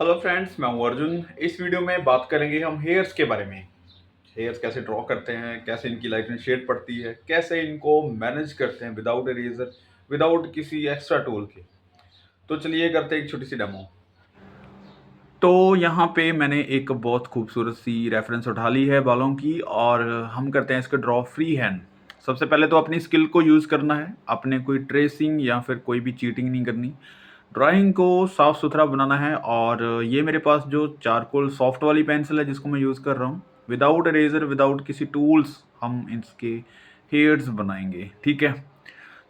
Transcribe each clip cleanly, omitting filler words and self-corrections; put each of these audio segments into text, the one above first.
Hello friends, मैं हूं अर्जुन। इस वीडियो में बात करेंगे हम हेयर्स के बारे में। हेयर्स कैसे ड्रॉ करते हैं, कैसे इनकी लाइट में शेड पड़ती है, कैसे इनको मैनेज करते हैं विदाउट इरेजर, विदाउट किसी एक्स्ट्रा टूल के। तो चलिए करते हैं एक छोटी सी डेमो। तो यहाँ पे मैंने एक बहुत खूबसूरत सी रेफरेंस उठा ली है बालों की, और हम करते हैं इसके ड्रॉ फ्री हैंड। सबसे पहले तो अपनी स्किल को यूज़ करना है, आपने कोई ट्रेसिंग या फिर कोई भी चीटिंग नहीं करनी। ड्राइंग को साफ़ सुथरा बनाना है। और ये मेरे पास जो चारकोल सॉफ्ट वाली पेंसिल है जिसको मैं यूज़ कर रहा हूँ, विदाउट इरेजर, विदाउट किसी टूल्स हम इसके हेयर्स बनाएंगे। ठीक है,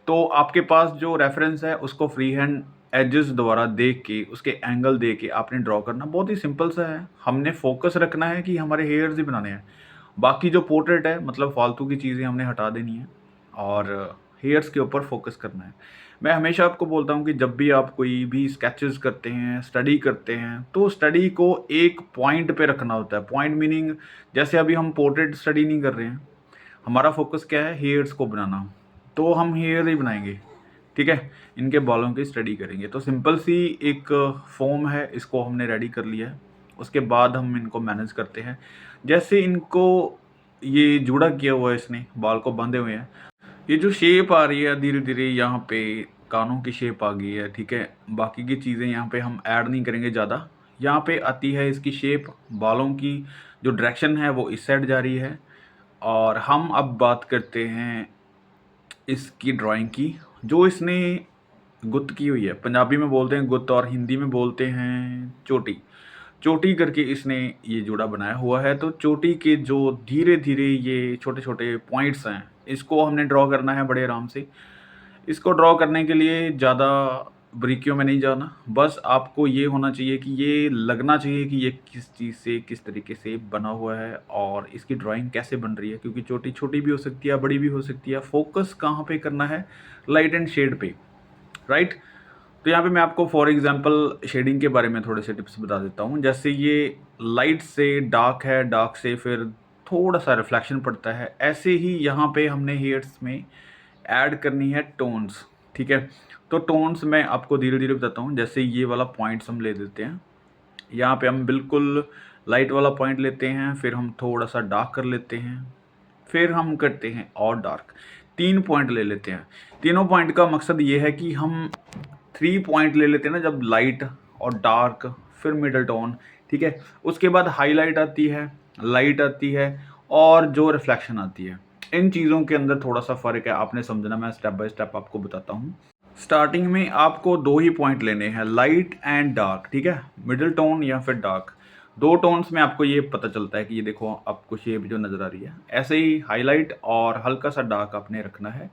तो आपके पास जो रेफरेंस है उसको फ्री हैंड एजेस द्वारा देख के, उसके एंगल दे के आपने ड्रॉ करना। बहुत ही सिंपल सा है। हमने फोकस रखना है कि हमारे हेयर्स ही बनाने हैं। बाकी जो पोर्ट्रेट है, मतलब फालतू की चीज़ें हमने हटा देनी है और हेयर्स के ऊपर फोकस करना है। मैं हमेशा आपको बोलता हूँ कि जब भी आप कोई भी स्केचेस करते हैं, स्टडी करते हैं, तो स्टडी को एक पॉइंट पे रखना होता है। पॉइंट मीनिंग, जैसे अभी हम पोर्ट्रेट स्टडी नहीं कर रहे हैं, हमारा फोकस क्या है, हेयर्स को बनाना। तो हम हेयर ही बनाएंगे। ठीक है, इनके बालों की स्टडी करेंगे। तो सिंपल सी एक फॉर्म है, इसको हमने रेडी कर लिया है। उसके बाद हम इनको मैनेज करते हैं। जैसे इनको ये जुड़ा किया हुआ है, इसने बाल को बांधे हुए हैं। ये जो शेप आ रही है धीरे धीरे, यहाँ पे कानों की शेप आ गई है। ठीक है, बाकी की चीज़ें यहाँ पे हम ऐड नहीं करेंगे ज़्यादा। यहाँ पे आती है इसकी शेप, बालों की जो डायरेक्शन है वो इस साइड जा रही है। और हम अब बात करते हैं इसकी ड्राइंग की। जो इसने गुत्त की हुई है, पंजाबी में बोलते हैं गुत्त और हिंदी में बोलते हैं चोटी। चोटी करके इसने ये जोड़ा बनाया हुआ है। तो चोटी के जो धीरे धीरे ये छोटे छोटे पॉइंट्स हैं, इसको हमने ड्रॉ करना है बड़े आराम से। इसको ड्रॉ करने के लिए ज़्यादा बारीकियों में नहीं जाना। बस आपको ये होना चाहिए कि ये लगना चाहिए कि ये किस चीज़ से, किस तरीके से बना हुआ है और इसकी ड्राइंग कैसे बन रही है। क्योंकि चोटी छोटी भी हो सकती है, बड़ी भी हो सकती है। फोकस कहाँ पे करना है, लाइट एंड शेड पे, राइट। तो यहाँ पे मैं आपको फॉर एग्जांपल शेडिंग के बारे में थोड़े से टिप्स बता देता हूँ। जैसे ये लाइट से डार्क है, डार्क से फिर थोड़ा सा रिफ्लेक्शन पड़ता है, ऐसे ही यहाँ पे हमने हेयर्स में ऐड करनी है टोन्स। ठीक है, तो टोन्स मैं आपको धीरे धीरे बताता हूँ। जैसे ये वाला पॉइंट्स हम ले देते हैं, यहाँ पे हम बिल्कुल लाइट वाला पॉइंट लेते हैं, फिर हम थोड़ा सा डार्क कर लेते हैं, फिर हम करते हैं और डार्क। 3 पॉइंट ले लेते हैं। तीनों पॉइंट का मकसद ये है कि हम 3 पॉइंट ले लेते हैं ना, जब लाइट और डार्क, फिर मिडल टोन। ठीक है, उसके बाद हाईलाइट आती है, लाइट आती है और जो रिफ्लेक्शन आती है। इन चीज़ों के अंदर थोड़ा सा फ़र्क है, आपने समझना। मैं स्टेप बाय स्टेप आपको बताता हूँ। स्टार्टिंग में आपको 2 ही पॉइंट लेने हैं, लाइट एंड डार्क। ठीक है, मिडिल टोन या फिर डार्क। 2 टोन्स में आपको ये पता चलता है कि ये देखो आपको शेप जो नज़र आ रही है। ऐसे ही हाईलाइट और हल्का सा डार्क आपने रखना है।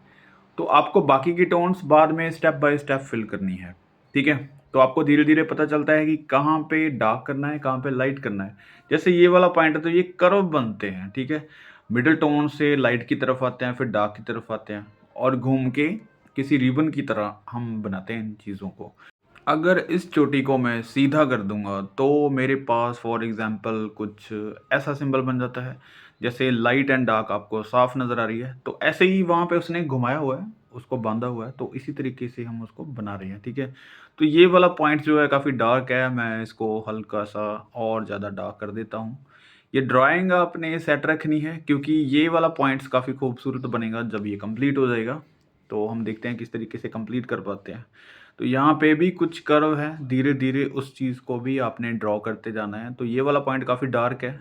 तो आपको बाकी की टोन्स बाद में स्टेप बाय स्टेप फिल करनी है। ठीक है, तो आपको धीरे धीरे पता चलता है कि कहाँ पे डार्क करना है, कहाँ पे लाइट करना है। जैसे ये वाला पॉइंट है तो ये कर्व बनते हैं। ठीक है, मिडिल टोन से लाइट की तरफ आते हैं, फिर डार्क की तरफ आते हैं, और घूम के किसी रिबन की तरह हम बनाते हैं इन चीज़ों को। अगर इस चोटी को मैं सीधा कर दूंगा तो मेरे पास फॉर एग्जांपल कुछ ऐसा सिंबल बन जाता है। जैसे लाइट एंड डार्क आपको साफ नज़र आ रही है, तो ऐसे ही वहाँ पे उसने घुमाया हुआ है, उसको बांधा हुआ है, तो इसी तरीके से हम उसको बना रहे हैं। ठीक है, तो ये वाला पॉइंट जो है काफ़ी डार्क है, मैं इसको हल्का सा और ज़्यादा डार्क कर देता हूँ। ये ड्राइंग आपने सेट रखनी है, क्योंकि ये वाला पॉइंट्स काफ़ी खूबसूरत बनेगा जब ये कंप्लीट हो जाएगा। तो हम देखते हैं किस तरीके से कंप्लीट कर पाते हैं। तो यहाँ पे भी कुछ कर्व है, धीरे धीरे उस चीज़ को भी आपने ड्रॉ करते जाना है। तो ये वाला पॉइंट काफ़ी डार्क है।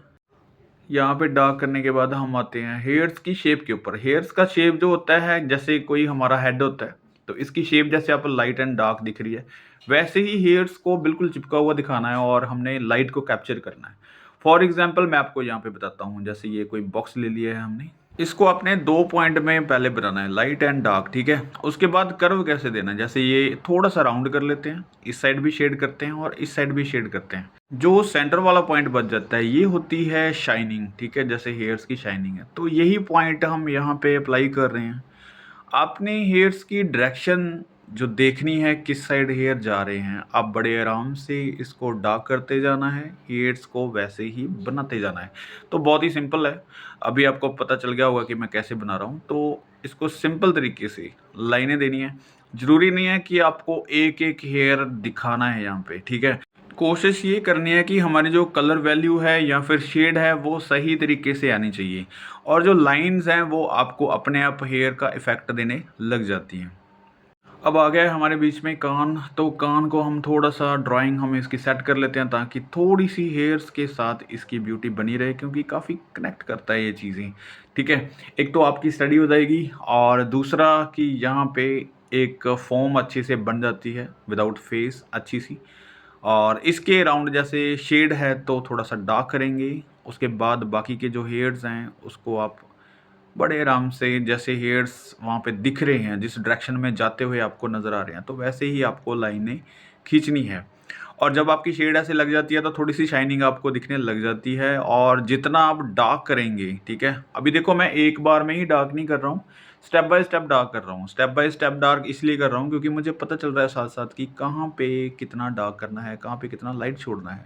यहाँ पे डार्क करने के बाद हम आते हैं हेयर्स की शेप के ऊपर। हेयर्स का शेप जो होता है, जैसे कोई हमारा हेड होता है, तो इसकी शेप जैसे आप लाइट एंड डार्क दिख रही है, वैसे ही हेयर्स को बिल्कुल चिपका हुआ दिखाना है और हमने लाइट को कैप्चर करना है। फॉर एग्जाम्पल मैं आपको यहाँ पे बताता हूँ। जैसे ये कोई बॉक्स ले लिया है हमने, इसको अपने 2 पॉइंट में पहले बनाना है, लाइट एंड डार्क। ठीक है, उसके बाद कर्व कैसे देना है, जैसे ये थोड़ा सा राउंड कर लेते हैं, इस साइड भी शेड करते हैं और इस साइड भी शेड करते हैं। जो सेंटर वाला पॉइंट बच जाता है, ये होती है शाइनिंग। ठीक है, जैसे हेयर्स की शाइनिंग है, तो यही पॉइंट हम यहाँ पे अप्लाई कर रहे हैं। आपने हेयर्स की डायरेक्शन जो देखनी है, किस साइड हेयर जा रहे हैं, आप बड़े आराम से इसको डार्क करते जाना है, हेयर्स को वैसे ही बनाते जाना है। तो बहुत ही सिंपल है। अभी आपको पता चल गया होगा कि मैं कैसे बना रहा हूँ। तो इसको सिंपल तरीके से लाइनें देनी है। ज़रूरी नहीं है कि आपको एक एक हेयर दिखाना है यहाँ पे। ठीक है, कोशिश ये करनी है कि हमारी जो कलर वैल्यू है या फिर शेड है वो सही तरीके से आनी चाहिए, और जो लाइंस हैं वो आपको अपने आप हेयर का इफ़ेक्ट देने लग जाती हैं। अब आ गया है हमारे बीच में कान, तो कान को हम थोड़ा-सा ड्राइंग हम इसकी सेट कर लेते हैं ताकि थोड़ी-सी हेयर्स के साथ इसकी ब्यूटी बनी रहे, क्योंकि काफ़ी कनेक्ट करता है ये चीज़ें, ठीक है? एक तो आपकी स्टडी हो जाएगी, और दूसरा कि यहाँ पे एक फ़ॉर्म अच्छे से बन जाती है विदाउट फेस अच्छी-सी। और इसके अराउंड जैसे शेड है तो थोड़ा-सा डार्क करेंगे, उसके बाद बाकी के जो हेयर्स हैं उसको आप बड़े आराम से, जैसे हेयर्स वहाँ पे दिख रहे हैं, जिस डायरेक्शन में जाते हुए आपको नज़र आ रहे हैं, तो वैसे ही आपको लाइनें खींचनी है। और जब आपकी शेड ऐसे लग जाती है तो थोड़ी-सी शाइनिंग आपको दिखने लग जाती है, और जितना आप डार्क करेंगे, ठीक है? अभी देखो मैं एक बार में ही डार्क नहीं कर रहा हूँ, स्टेप बाय स्टेप डार्क कर रहा हूँ। स्टेप बाय स्टेप डार्क इसलिए कर रहा हूँ क्योंकि मुझे पता चल रहा है साथ-साथ कि कहाँ पे कितना डार्क करना है, कहाँ पे कितना लाइट छोड़ना है।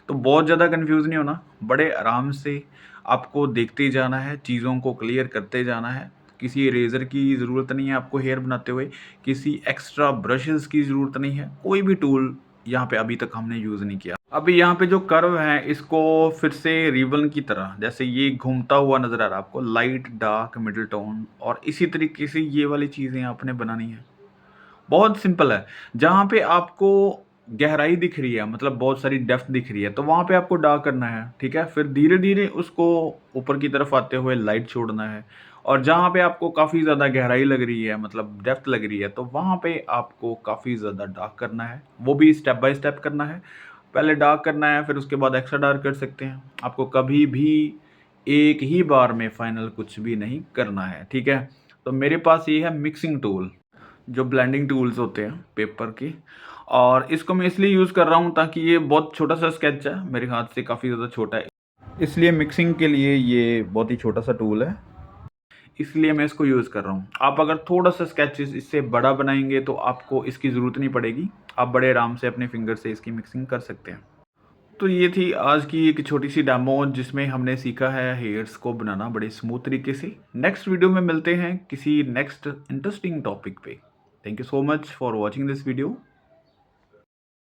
तो बहुत ज़्यादा कन्फ्यूज़ नहीं होना, बड़े आराम से आपको देखते ही जाना है, चीज़ों को क्लियर करते जाना है। किसी इरेज़र की ज़रूरत नहीं है आपको हेयर बनाते हुए, किसी एक्स्ट्रा ब्रशेज़ की ज़रूरत नहीं है, कोई भी टूल यहाँ पे अभी तक हमने यूज़ नहीं किया। अभी यहाँ पे जो कर्व है इसको फिर से रिबन की तरह, जैसे ये घूमता हुआ नज़र आ रहा है आपको, लाइट, डार्क, मिडल टोन, और इसी तरीके से ये वाली चीज़ें आपने बनानी है। बहुत सिंपल है। जहाँ पे आपको गहराई दिख रही है, मतलब बहुत सारी डेप्थ दिख रही है, तो वहाँ पे आपको डार्क करना है, ठीक है? फिर धीरे-धीरे उसको ऊपर की तरफ आते हुए लाइट छोड़ना है, और जहाँ पे आपको काफ़ी ज़्यादा गहराई लग रही है, मतलब डेप्थ लग रही है, तो वहाँ पे आपको काफ़ी ज़्यादा डार्क करना है। वो भी स्टेप बाय स्टेप करना है। पहले डार्क करना है, फिर उसके बाद एक्स्ट्रा डार्क कर सकते हैं। आपको कभी भी एक ही बार में फाइनल कुछ भी नहीं करना है, ठीक है? तो मेरे पास ये है मिक्सिंग टूल, जो ब्लेंडिंग टूल्स होते हैं पेपर के, और इसको मैं इसलिए यूज़ कर रहा हूँ ताकि ये बहुत छोटा-सा स्केच है, मेरे हाथ से काफ़ी ज़्यादा छोटा है। इसलिए मिक्सिंग के लिए ये बहुत ही छोटा-सा टूल है, इसलिए मैं इसको यूज़ कर रहा हूँ। आप अगर थोड़ा-सा स्केचेस इससे बड़ा बनाएँगे तो आपको इसकी ज़रूरत नहीं पड़ेगी। आप बड़े आराम से अपने फिंगर से इसकी मिक्सिंग कर सकते हैं। तो ये थी आज की एक छोटी-सी डेमो जिसमें हमने सीखा है हेयर्स को बनाना बड़े स्मूथ तरीके से। नेक्स्ट वीडियो में मिलते हैं किसी नेक्स्ट इंटरेस्टिंग टॉपिक पे। Thank you so much for watching this video.